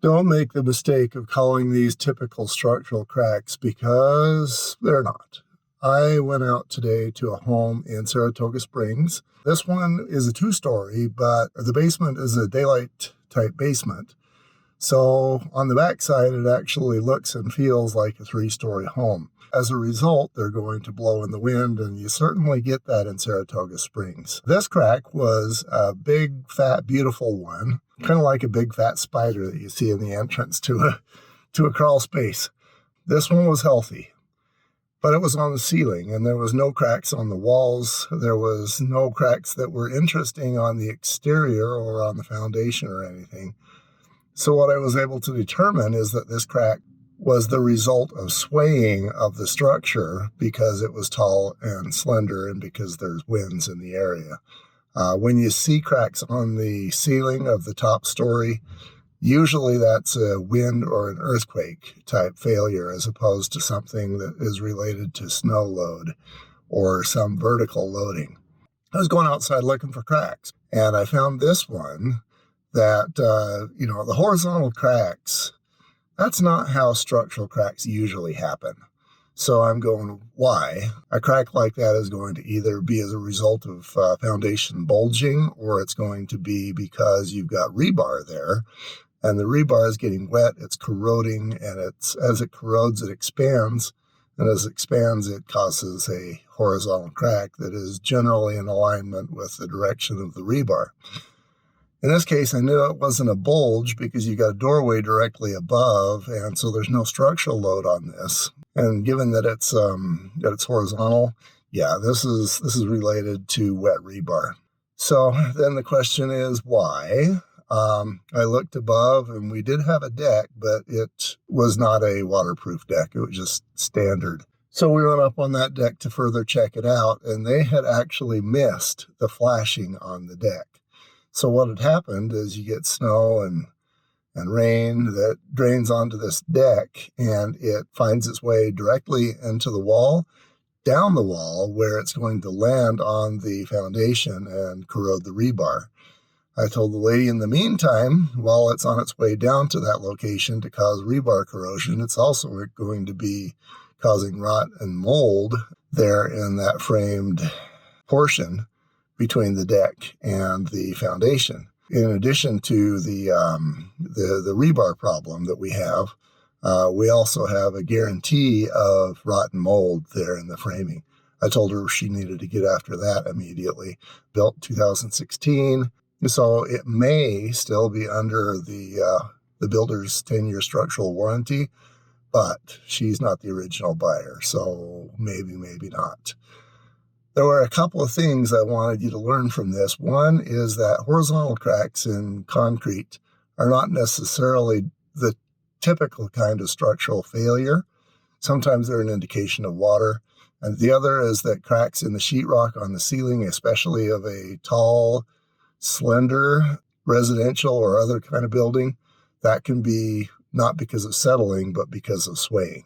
Don't make the mistake of calling these typical structural cracks because they're not. I went out today to a home in Saratoga Springs. This one is a two-story, but the basement is a daylight-type basement. So on the backside, it actually looks and feels like a three-story home. As a result, they're going to blow in the wind, and you certainly get that in Saratoga Springs. This crack was a big, fat, beautiful one, kind of like a big, fat spider that you see in the entrance to a crawl space. This one was healthy, but it was on the ceiling, and there was no cracks on the walls. There was no cracks that were interesting on the exterior or on the foundation or anything. So what I was able to determine is that this crack was the result of swaying of the structure because it was tall and slender and because there's winds in the area. When you see cracks on the ceiling of the top story, usually that's a wind or an earthquake type failure as opposed to something that is related to snow load or some vertical loading. I was going outside looking for cracks, and I found this one that, the horizontal cracks, that's not how structural cracks usually happen. So I'm going, why? A crack like that is going to either be as a result of foundation bulging, or it's going to be because you've got rebar there, and the rebar is getting wet, it's corroding, and as it corrodes, it expands, and as it expands, it causes a horizontal crack that is generally in alignment with the direction of the rebar. In this case, I knew it wasn't a bulge because you got a doorway directly above, and so there's no structural load on this. And given that it's horizontal, yeah, this is related to wet rebar. So then the question is why? I looked above, and we did have a deck, but it was not a waterproof deck. It was just standard. So we went up on that deck to further check it out, and they had actually missed the flashing on the deck. So what had happened is you get snow and rain that drains onto this deck, and it finds its way directly into the wall, down the wall, where it's going to land on the foundation and corrode the rebar. I told the lady in the meantime, while it's on its way down to that location to cause rebar corrosion, it's also going to be causing rot and mold there in that framed portion between the deck and the foundation. In addition to the rebar problem that we have, we also have a guarantee of rot and mold there in the framing. I told her she needed to get after that immediately. Built 2016, so it may still be under the builder's 10-year structural warranty, but she's not the original buyer, so maybe not. There were a couple of things I wanted you to learn from this. One is that horizontal cracks in concrete are not necessarily the typical kind of structural failure. Sometimes they're an indication of water. And the other is that cracks in the sheetrock on the ceiling, especially of a tall, slender residential or other kind of building, that can be not because of settling, but because of swaying.